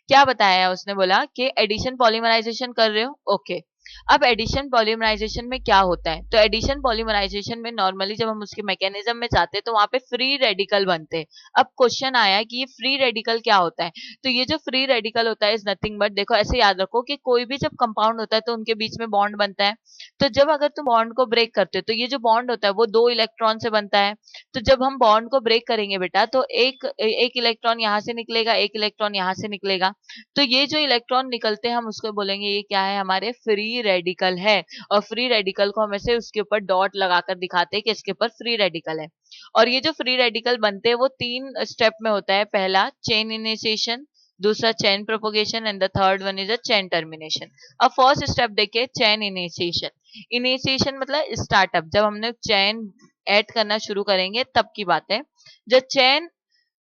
क्या बताया है उसने, बोला कि एडिशन पॉलीमराइजेशन कर रहे हो, ओके अब एडिशन पॉलीमराइजेशन में क्या होता है, तो एडिशन पॉलीमराइजेशन में नॉर्मली जब हम उसके मैकेनिज्म में जाते हैं तो वहां पे फ्री रेडिकल बनते हैं। अब क्वेश्चन आया कि ये फ्री रेडिकल क्या होता है, तो ये जो फ्री रेडिकल होता है इज नथिंग बट, देखो ऐसे याद रखो कि कोई भी जब कंपाउंड होता है तो उनके बीच में बॉन्ड बनता है। तो जब अगर तुम बॉन्ड को ब्रेक करते हो तो ये जो बॉन्ड होता है वो 2 इलेक्ट्रॉन से बनता है। तो जब हम बॉन्ड को ब्रेक करेंगे बेटा तो एक एक इलेक्ट्रॉन यहाँ से निकलेगा, एक इलेक्ट्रॉन यहाँ से निकलेगा। तो ये जो इलेक्ट्रॉन निकलते हैं हम उसको बोलेंगे ये क्या है, हमारे फ्री रेडिकल है। और फ्री रेडिकल को हम ऐसे उसके ऊपर डॉट लगाकर दिखाते हैं कि इसके ऊपर फ्री रेडिकल है। और ये जो फ्री रेडिकल बनते हैं वो 3 स्टेप में होता है। पहला चेन इनिशिएशन, दूसरा chain propagation and the third one is a chain termination. अब फर्स्ट स्टेप देखिए, चेन इनिशिएशन। इनिशिएशन मतलब स्टार्टअप, जब हमने चेन ऐड करना शुरू करेंगे तब की बात है। जब chain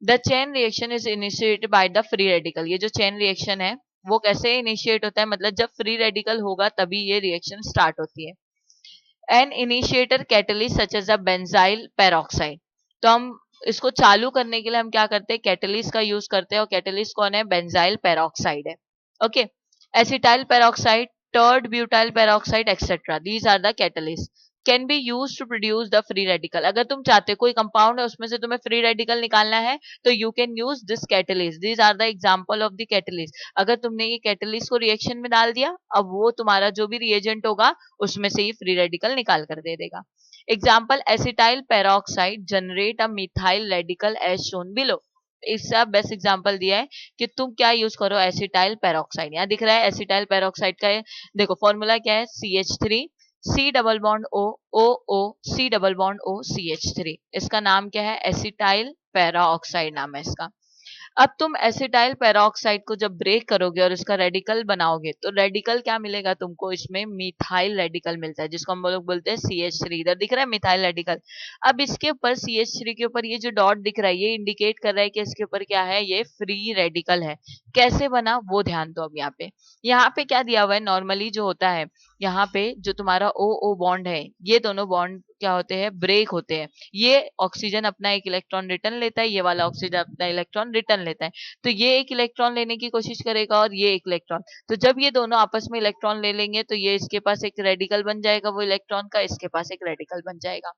the chain reaction is initiated by the free radical, ये जो चेन रिएक्शन है वो कैसे इनिशिएट होता है, मतलब जब फ्री रेडिकल होगा तभी ये रिएक्शन स्टार्ट होती है। An initiator catalyst such as a benzyl peroxide, तो हम इसको चालू करने के लिए हम क्या करते हैं, कैटलिस्ट का यूज करते हैं। और कैटलिस्ट कौन है, बेंजाइल पेरोक्साइड है। Okay, acetyl peroxide, tert butyl peroxide etcetera, these are the catalyst can be use to produce the free radical. अगर तुम चाहते हो कोई कंपाउंड है उसमें से तुम्हें फ्री रेडिकल निकालना है तो you can use this catalyst, these are the example of the catalyst. अगर तुमने ये कैटलिस्ट को रिएक्शन में डाल दिया, अब वो तुम्हारा जो भी रिएजेंट होगा उसमें से ये फ्री रेडिकल निकाल कर दे देगा। Example, acetyl peroxide generate a methyl radical as shown below. इसका बेस्ट एग्जांपल दिया है कि तुम क्या यूज करो, एसिटाइल पेरोक्साइड। यहाँ दिख रहा है एसिटाइल पेरोक्साइड का देखो फॉर्मूला क्या है, CH3 C double bond O O O C double bond O CH3। इसका नाम क्या है, एसिटाइल पेरोक्साइड नाम है इसका। अब तुम एसिटाइल पेरोक्साइड को जब ब्रेक करोगे और इसका रेडिकल बनाओगे तो रेडिकल क्या मिलेगा तुमको, इसमें मिथाइल रेडिकल मिलता है जिसको हम लोग बोलते हैं CH3। इधर दिख रहा है मिथाइल रेडिकल। अब इसके ऊपर CH3 के ऊपर ये जो डॉट दिख रहा है ये इंडिकेट कर रहा है कि इसके ऊपर क्या है, ये फ्री रेडिकल है। कैसे बना वो ध्यान दो। अब यहाँ पे क्या दिया हुआ है, नॉर्मली जो होता है यहाँ पे जो तुम्हारा O O बॉन्ड है, ये दोनों बॉन्ड क्या होते हैं, ब्रेक होते हैं। ये ऑक्सीजन अपना एक इलेक्ट्रॉन रिटर्न लेता है, ये वाला ऑक्सीजन अपना इलेक्ट्रॉन रिटर्न लेता है। तो ये एक इलेक्ट्रॉन लेने की कोशिश करेगा और ये एक इलेक्ट्रॉन, तो जब ये दोनों आपस में इलेक्ट्रॉन ले लेंगे तो ये इसके पास एक रेडिकल बन जाएगा, वो इलेक्ट्रॉन का इसके पास एक रेडिकल बन जाएगा।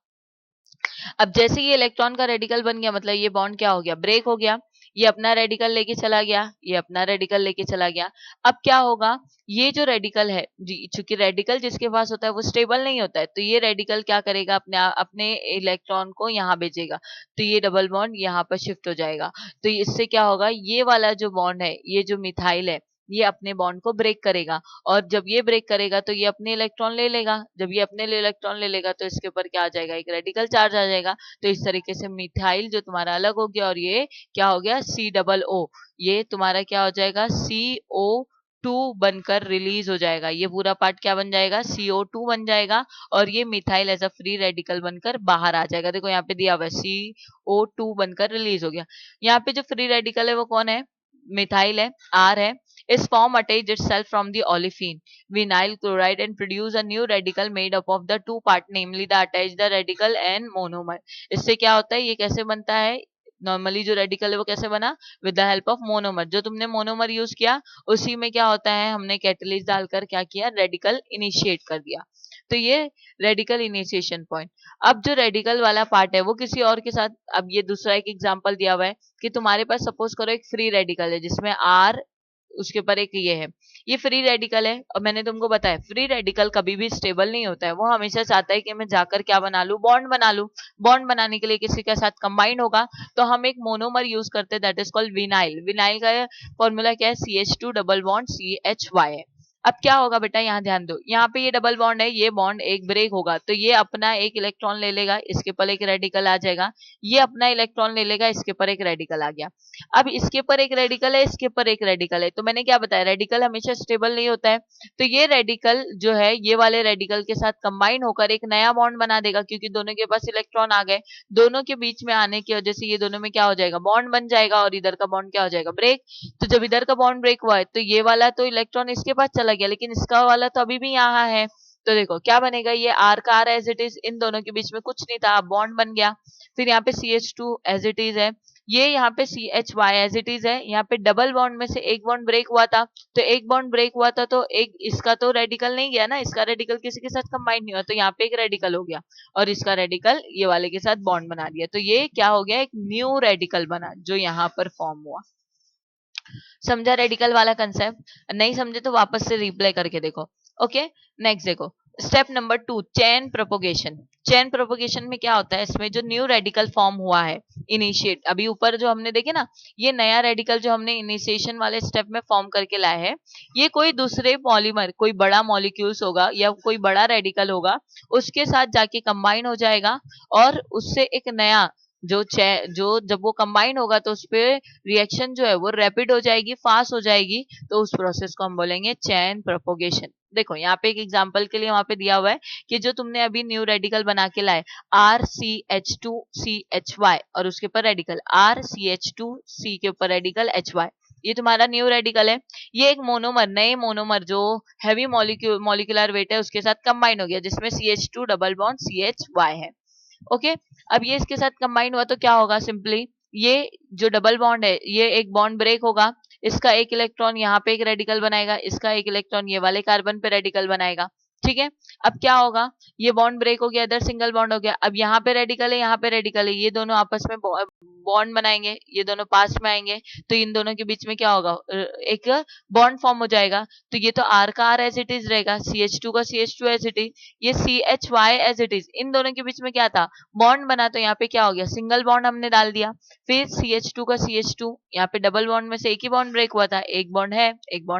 अब जैसे ये इलेक्ट्रॉन का रेडिकल बन गया मतलब ये बॉन्ड क्या हो गया, ब्रेक हो गया। ये अपना रेडिकल लेके चला गया, ये अपना रेडिकल लेके चला गया। अब क्या होगा, ये जो रेडिकल है जी, चूंकि रेडिकल जिसके पास होता है वो स्टेबल नहीं होता है, तो ये रेडिकल क्या करेगा, अपने इलेक्ट्रॉन को यहाँ भेजेगा। तो ये डबल बॉन्ड यहाँ पर शिफ्ट हो जाएगा। तो इससे क्या होगा, ये वाला जो बॉन्ड है, ये जो मिथाइल है, ये अपने बॉन्ड को ब्रेक करेगा। और जब ये ब्रेक करेगा तो ये अपने इलेक्ट्रॉन ले लेगा। जब ये अपने लिए इलेक्ट्रॉन ले लेगा तो इसके ऊपर क्या आ जाएगा, एक रेडिकल चार्ज आ जाएगा। तो इस तरीके से मिथाइल जो तुम्हारा अलग हो गया और ये क्या हो गया, C O O, ये तुम्हारा क्या हो जाएगा, CO2 बनकर रिलीज हो जाएगा। ये पूरा पार्ट क्या बन जाएगा, CO2 बन जाएगा। और ये methyl as a free radical बनकर बाहर आ जाएगा। देखो यहाँ पे दिया हुआ है CO2 बनकर रिलीज हो गया। यहाँ पे जो फ्री रेडिकल है वो कौन है, मिथाइल है, R है। Is form attach itself from the olefin vinyl chloride and produce a new radical made up of the two part, namely the attached the radical and monomer। इससे क्या होता है, ये कैसे बनता है, नॉर्मली जो रेडिकल है वो कैसे बना, with the help of monomer. जो तुमने मोनोमर यूज किया उसी में क्या होता है, हमने कैटलिस्ट डालकर क्या किया, रेडिकल इनिशिएट कर दिया। तो ये रेडिकल इनिशिएशन पॉइंट। अब जो रेडिकल वाला पार्ट है वो किसी और के साथ, अब ये दूसरा एक एग्जांपल दिया हुआ है कि तुम्हारे पास सपोज करो एक फ्री रेडिकल है जिसमें R, उसके ऊपर एक ये है, ये फ्री रेडिकल है। और मैंने तुमको बताया फ्री रेडिकल कभी भी स्टेबल नहीं होता है, वो हमेशा चाहता है कि मैं जाकर क्या बना लूं, बॉन्ड बना लूं। बॉन्ड बनाने के लिए किसी के साथ कंबाइंड होगा तो हम एक मोनोमर यूज करते हैं, that is called vinyl. Vinyl का फॉर्मूला क्या है, CH2 डबल बॉन्ड CHY है। अब क्या होगा बेटा, यहाँ ध्यान दो, यहाँ पे ये डबल बॉन्ड है, ये बॉन्ड एक ब्रेक होगा तो ये अपना एक इलेक्ट्रॉन ले लेगा, इसके ऊपर एक रेडिकल आ जाएगा। ये अपना इलेक्ट्रॉन ले लेगा, इसके ऊपर एक रेडिकल आ गया। अब इसके ऊपर एक रेडिकल है, इसके ऊपर एक रेडिकल है, तो मैंने क्या बताया, रेडिकल हमेशा स्टेबल नहीं होता है। तो ये रेडिकल जो है ये वाले रेडिकल के साथ कंबाइन होकर एक नया बॉन्ड बना देगा, क्योंकि दोनों के पास इलेक्ट्रॉन आ गए। दोनों के बीच में आने की वजह से ये दोनों में क्या हो जाएगा, बॉन्ड बन जाएगा। और इधर का बॉन्ड क्या हो जाएगा, ब्रेक। तो जब इधर का बॉन्ड ब्रेक हुआ है तो ये वाला तो इलेक्ट्रॉन इसके पास चला गया, लेकिन इसका वाला तो अभी भी यहाँ है। तो देखो क्या बनेगा, ये R का R एज इट इज, इन दोनों के बीच में कुछ नहीं था, अब बॉन्ड बन गया। फिर यहाँ पे CH2 एज इट इज है, ये यहाँ पे CHY एज इट इज है, यहाँ पे डबल बॉन्ड में से एक बॉन्ड ब्रेक हुआ था, तो एक बॉन्ड ब्रेक हुआ था तो एक इसका तो रेडिकल नहीं गया ना, इसका रेडिकल किसी के साथ कंबाइन नहीं हुआ, तो यहाँ पे एक रेडिकल हो गया और इसका रेडिकल ये वाले के साथ बॉन्ड बना दिया, तो ये क्या हो गया, एक न्यू रेडिकल बना जो यहाँ पर फॉर्म हुआ। समझा रेडिकल वाला कंसेप्ट? नहीं समझे तो वापस से रिप्लाई करके देखो। ओके, नेक्स्ट देखो, step number 2, chain propagation. Chain propagation में क्या होता है, इसमें जो न्यू रेडिकल फॉर्म हुआ है इनिशिएट, अभी ऊपर जो हमने देखे ना, ये नया रेडिकल जो हमने इनिशिएशन वाले स्टेप में फॉर्म करके लाए हैं, ये कोई दूसरे पॉलीमर, कोई बड़ा मॉलिक्यूल्स होगा या कोई बड़ा रेडिकल होगा, उसके साथ जाके कंबाइन हो जाएगा और उससे एक नया जो जब वो कंबाइन होगा तो उस पे रिएक्शन जो है वो रैपिड हो जाएगी, फास्ट हो जाएगी, तो उस प्रोसेस को हम बोलेंगे चेन प्रोपोगेशन। देखो यहाँ पे एक एग्जांपल के लिए वहां पे दिया हुआ है कि जो तुमने अभी न्यू रेडिकल बना के लाए RCH2CHY और उसके ऊपर रेडिकल RCH2C के ऊपर रेडिकल HY, ये तुम्हारा न्यू रेडिकल है। ये एक मोनोमर, नए मोनोमर जो हैवी मॉलिक्यूलर वेट है उसके साथ कंबाइन हो गया, जिसमें CH2 डबल बॉन्ड CHY है। ओके, अब ये इसके साथ कंबाइन हुआ तो क्या होगा, सिंपली ये जो डबल बॉन्ड है ये एक बॉन्ड ब्रेक होगा, इसका एक इलेक्ट्रॉन यहाँ पे एक रेडिकल बनाएगा, इसका एक इलेक्ट्रॉन ये वाले कार्बन पे रेडिकल बनाएगा। ठीक है, अब क्या होगा, ये बॉन्ड ब्रेक हो गया, इधर सिंगल बॉन्ड हो गया, अब यहाँ पे रेडिकल है, यहाँ पे रेडिकल है, ये दोनों आपस में बॉन्ड बनाएंगे, ये दोनों पास में आएंगे, तो इन दोनों के बीच में क्या होगा, एक बॉन्ड फॉर्म हो जाएगा, तो ये तो R का R एज इट इज रहेगा, CH2 का CH2 एज इट इज, ये CHY एज इट इज, इन दोनों के बीच में क्या था, बॉन्ड बना, तो यहाँ पे क्या हो गया, सिंगल बॉन्ड हमने डाल दिया, फिर CH2 का CH2, यहाँ पे डबल बॉन्ड में से एक ही बॉन्ड ब्रेक हुआ था, एक बॉन्ड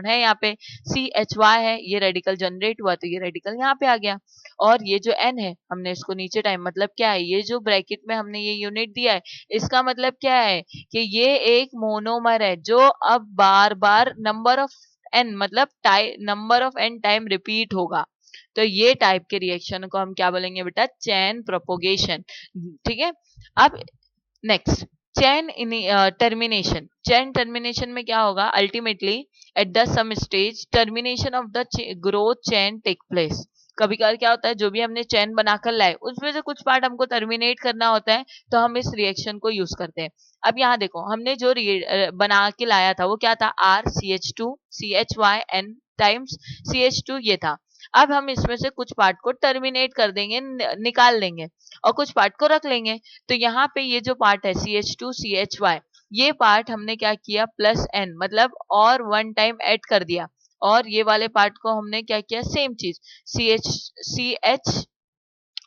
है यहाँ पे CHY है, ये रेडिकल जनरेट हुआ, तो ये रेडिकल यहाँ पे आ गया। और ये जो N है हमने इसको नीचे टाइम, मतलब क्या है, ये जो ब्रैकेट में हमने ये यूनिट दिया है, इसका मतलब क्या है कि ये एक मोनोमर है जो अब बार बार नंबर ऑफ N, मतलब number of N time repeat होगा, तो ये टाइप के रिएक्शन को हम क्या बोलेंगे बेटा, चेन प्रोपोगेशन। ठीक है, अब next, chain termination. Chain termination में क्या होगा, ultimately at the some stage termination of the growth chain take place. कभी कभार क्या होता है, जो भी हमने चेन बनाकर लाए उसमें से कुछ पार्ट हमको टर्मिनेट करना होता है, तो हम इस रिएक्शन को यूज करते हैं। अब यहाँ देखो, हमने जो बना के लाया था वो क्या था, RCH2CHYN टाइम्स CH2 ये था। अब हम इसमें से कुछ पार्ट को टर्मिनेट कर देंगे, निकाल देंगे और कुछ पार्ट को रख लेंगे, तो यहाँ पे ये जो पार्ट है CH2CHY, ये पार्ट हमने क्या किया, प्लस N, मतलब और वन टाइम ऐड कर दिया, और ये वाले पार्ट को हमने क्या किया, सेम चीज CH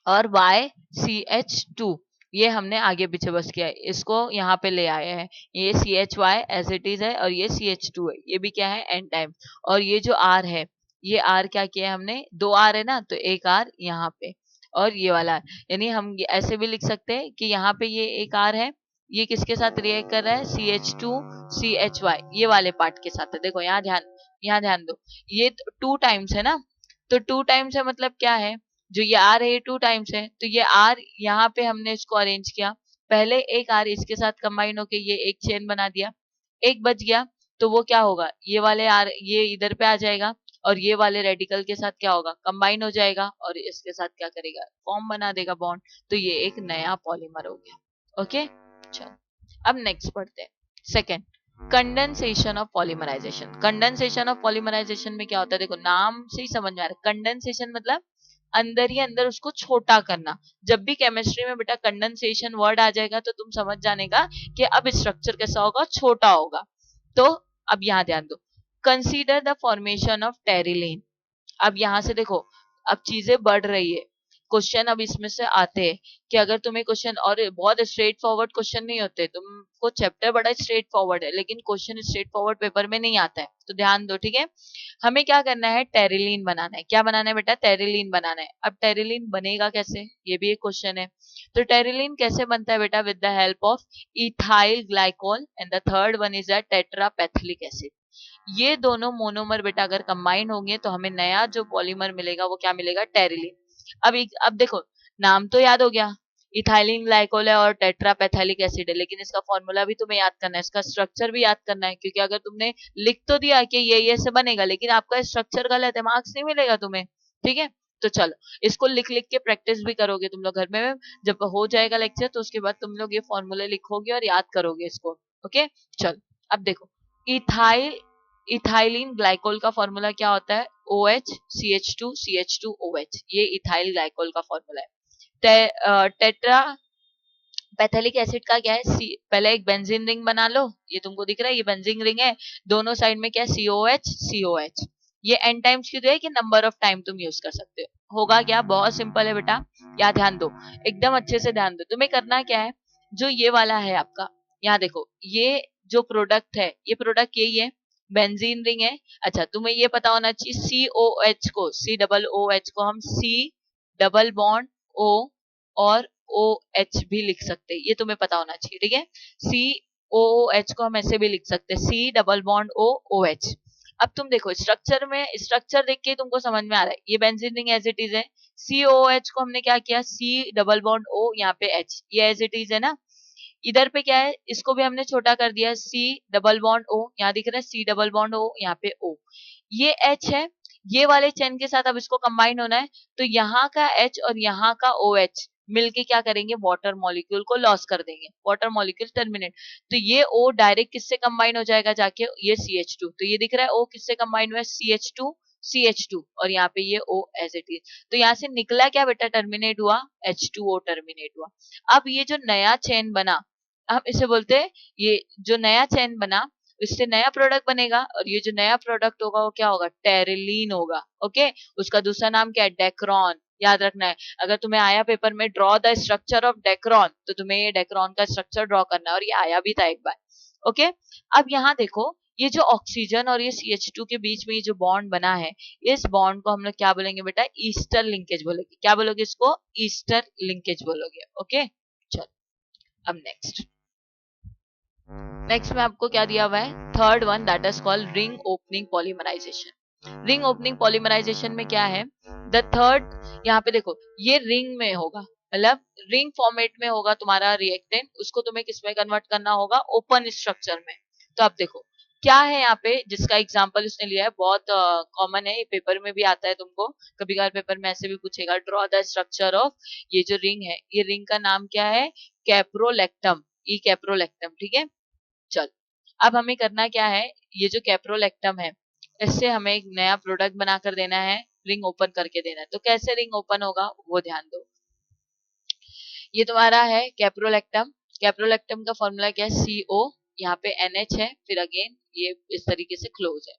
और YCH2, ये हमने आगे पीछे बस किया है, इसको यहाँ पे ले आए हैं, ये CHY एज इट इज है और ये CH2 है, ये भी क्या है, एन टाइम, और ये जो R है, ये R क्या किया है हमने, दो R है ना, तो एक R यहाँ पे और ये वाला, यानी हम ऐसे भी लिख सकते हैं कि यहाँ पे ये एक R है, ये किसके साथ रिएक्ट कर रहा है, CH2CHY, ये वाले पार्ट के साथ है। देखो यहाँ ध्यान दो, ये टू टाइम्स है ना, तो टू टाइम्स है मतलब क्या है, जो ये आर है ये टू टाइम्स है, तो ये आर यहाँ पे हमने इसको अरेंज किया, पहले एक आर इसके साथ कंबाइन होके ये एक चेन बना दिया, एक बच गया, तो वो क्या होगा, ये वाले आर ये इधर पे आ जाएगा और ये वाले रेडिकल के साथ क्या होगा, कंबाइन हो जाएगा और इसके साथ क्या करेगा, फॉर्म बना देगा बॉन्ड, तो ये एक नया पॉलीमर हो गया। ओके, चलो अब नेक्स्ट पढ़ते हैं, second, condensation of polymerization. Condensation of polymerization में क्या होता है, देखो नाम से ही समझ में आ रहा है, कंडेंसेशन मतलब अंदर ही अंदर उसको छोटा करना। जब भी केमिस्ट्री में बेटा कंडेंसेशन वर्ड आ जाएगा तो तुम समझ जाने का कि अब स्ट्रक्चर कैसा होगा, छोटा होगा। तो अब यहाँ ध्यान दो, consider the formation of terylene. अब यहाँ से देखो, अब चीजें बढ़ रही है, क्वेश्चन अब इसमें से आते हैं कि अगर तुम्हें क्वेश्चन, और बहुत स्ट्रेट फॉरवर्ड क्वेश्चन नहीं होते, तुमको चैप्टर बड़ा स्ट्रेट फॉरवर्ड है लेकिन क्वेश्चन स्ट्रेट फॉरवर्ड पेपर में नहीं आता है, तो ध्यान दो। ठीक है, हमें क्या करना है, टेरिलीन बनाना है। क्या बनाना है बेटा, टेरिलीन बनाना है। अब टेरिलीन बनेगा कैसे, ये भी एक क्वेश्चन है। तो टेरिलीन कैसे बनता है बेटा, with the help of ethyl glycol and the third one is the terephthalic acid. ये दोनों मोनोमर बेटा अगर कंबाइन होंगे तो हमें नया जो पॉलीमर मिलेगा वो क्या मिलेगा, टेरिलीन। अब देखो, नाम तो याद हो गया, इथाइलिन ग्लाइकोल है और टेट्रापैथेलिक एसिड है, लेकिन इसका फॉर्मूला भी तुम्हें याद करना है, इसका स्ट्रक्चर भी याद करना है, क्योंकि अगर तुमने लिख तो दिया कि ये से बनेगा लेकिन आपका स्ट्रक्चर गलत है, मार्क्स नहीं मिलेगा तुम्हें। ठीक है, तो चलो इसको लिख लिख के प्रैक्टिस भी करोगे तुम लोग घर में, जब हो जाएगा लेक्चर तो उसके बाद तुम लोग ये फॉर्मूले लिखोगे और याद करोगे इसको। ओके चलो अब देखो, इथाइल इथाइलिन ग्लाइकोल का फॉर्मूला क्या होता है, OH CH2 CH2 OH, ये इथाइल ग्लाइकोल का फॉर्मूला है। टेट्रा पैथेलिक एसिड का क्या है, पहले एक बेंजीन रिंग बना लो, ये तुमको दिख रहा है, ये बेंजीन रिंग है, दोनों साइड में क्या है COH COH। ये एन टाइम्स क्यों है कि नंबर ऑफ टाइम तुम यूज कर सकते हो। होगा क्या, बहुत सिंपल है बेटा, क्या ध्यान दो, एकदम अच्छे से ध्यान दो। तुम्हें करना क्या है, जो ये वाला है आपका, यहाँ देखो, ये जो प्रोडक्ट है, ये प्रोडक्ट यही है, बेंजीन रिंग है। अच्छा तुम्हें ये पता होना चाहिए COH को, COOH को हम C डबल बॉन्ड O और OH भी लिख सकते हैं, ये तुम्हें पता होना चाहिए, ठीक है। COOH को हम ऐसे भी लिख सकते हैं, C double bond O OH। अब तुम देखो स्ट्रक्चर में, स्ट्रक्चर देख के तुमको समझ में आ रहा है, ये benzene ring as it is है, COOH को हमने क्या किया, C डबल बॉन्ड O, यहाँ पे H, ये एज इट इज है ना। इधर पे क्या है, इसको भी हमने छोटा कर दिया, C डबल बॉन्ड O, यहाँ दिख रहा है C डबल बॉन्ड O, यहाँ पे O, ये H है, ये वाले चेन के साथ अब इसको कंबाइन होना है, तो यहाँ का H और यहाँ का OH मिलके क्या करेंगे, वाटर मॉलिक्यूल को लॉस कर देंगे, वाटर मॉलिक्यूल टर्मिनेट। तो ये O डायरेक्ट किससे कंबाइन हो जाएगा जाके, ये CH2, तो ये दिख रहा है O किससे कंबाइन हुआ है, CH2 और यहाँ पे ये O एज इट इज। तो यहाँ से निकला क्या बेटा, टर्मिनेट हुआ, H2O टर्मिनेट हुआ। अब ये जो नया चेन बना, हम इसे बोलते हैं, ये जो नया चेन बना इससे नया प्रोडक्ट बनेगा, और ये जो नया प्रोडक्ट होगा वो क्या होगा, टेरिलीन होगा। ओके, उसका दूसरा नाम क्या है, डेक्रॉन, याद रखना है। अगर तुम्हें आया पेपर में draw the structure of Dacron, तो तुम्हें ये डेक्रॉन का स्ट्रक्चर ड्रॉ करना है, और ये आया भी था एक बार। ओके, अब यहाँ देखो, ये जो ऑक्सीजन और ये CH2 के बीच में ये जो बॉन्ड बना है, इस बॉन्ड को हम लोग क्या बोलेंगे बेटा, ईस्टर लिंकेज बोलेंगे। क्या बोलोगे इसको, ईस्टर लिंकेज बोलोगे। ओके चलो अब नेक्स्ट में आपको क्या दिया हुआ है, third one, that is called ring opening polymerization. Ring opening polymerization में क्या है, द थर्ड, यहाँ पे देखो ये रिंग में होगा, मतलब रिंग फॉर्मेट में होगा तुम्हारा रिएक्टेंट, उसको तुम्हें किस में कन्वर्ट करना होगा, ओपन स्ट्रक्चर में। तो आप देखो क्या है यहाँ पे, जिसका एग्जाम्पल उसने लिया है, बहुत कॉमन है, ये पेपर में भी आता है तुमको, कभी कभार पेपर में ऐसे भी पूछेगा, ड्रॉ द स्ट्रक्चर ऑफ, ये जो रिंग है, ये रिंग का नाम क्या है, कैप्रोलेक्टम, ई कैप्रोलेक्टम, ठीक है। चल अब हमें करना क्या है, ये जो कैप्रोलेक्टम है, इससे हमें एक नया प्रोडक्ट बनाकर देना है, रिंग ओपन करके देना है। तो कैसे रिंग ओपन होगा वो ध्यान दो। ये तुम्हारा है कैप्रोलेक्टम, कैप्रोलेक्टम का फॉर्मूला क्या है, CO, यहाँ पे NH है, फिर अगेन ये इस तरीके से क्लोज है।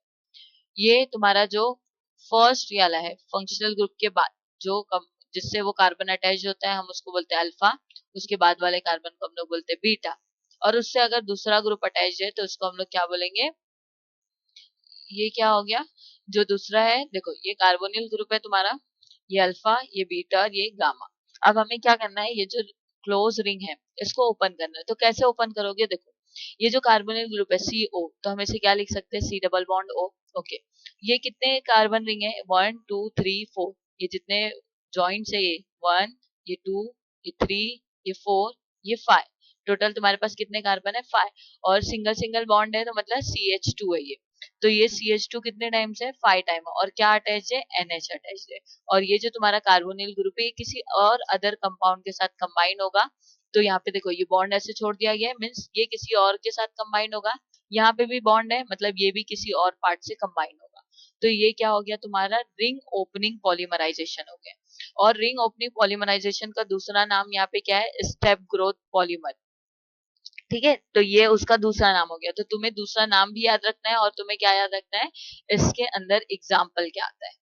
ये तुम्हारा जो फर्स्ट वाला है फंक्शनल ग्रुप के बाद जो जिससे वो कार्बन अटैच होता है, हम उसको बोलते हैं अल्फा, उसके बाद वाले कार्बन को हम लोग बोलते हैं बीटा, और उससे अगर दूसरा ग्रुप अटैच है तो उसको हम लोग क्या बोलेंगे, ये क्या हो गया, जो दूसरा है, देखो ये कार्बोनिल ग्रुप है तुम्हारा, ये अल्फा, ये बीटा और ये गामा। अब हमें क्या करना है, ये जो क्लोज रिंग है इसको ओपन करना है। तो कैसे ओपन करोगे, देखो ये जो कार्बोनिल ग्रुप है CO, तो हम इसे क्या लिख सकते हैं, C double bond O। Okay, ये कितने कार्बन रिंग है, 1 2 3 4, ये जितने जॉइंट्स है, ये 1, ये 2, ये 3, ये 4, ये 5, टोटल तुम्हारे पास कितने कार्बन है, 5, और सिंगल सिंगल बॉन्ड है तो मतलब CH2 है ये। तो ये CH2 कितने टाइम्स है, 5 टाइम, और क्या अटैच है, NH अटैच है। और ये जो तुम्हारा कार्बोनिल ग्रुप है, ये किसी और अदर कंपाउंड के साथ कंबाइन होगा, तो यहाँ पे देखो ये बॉन्ड ऐसे छोड़ दिया गया है, मीन्स ये किसी और के साथ कंबाइन होगा, यहाँ पे भी बॉन्ड है, मतलब ये भी किसी और पार्ट से कंबाइन होगा। तो ये क्या हो गया तुम्हारा, रिंग ओपनिंग पॉलीमराइजेशन हो गया। और रिंग ओपनिंग पॉलीमराइजेशन का दूसरा नाम यहाँ पे क्या है, स्टेप ग्रोथ पॉलीमर, ठीक है। तो ये उसका दूसरा नाम हो गया। तो तुम्हें दूसरा नाम भी याद रखना है, और तुम्हें क्या याद रखना है, इसके अंदर एग्जाम्पल क्या आता है।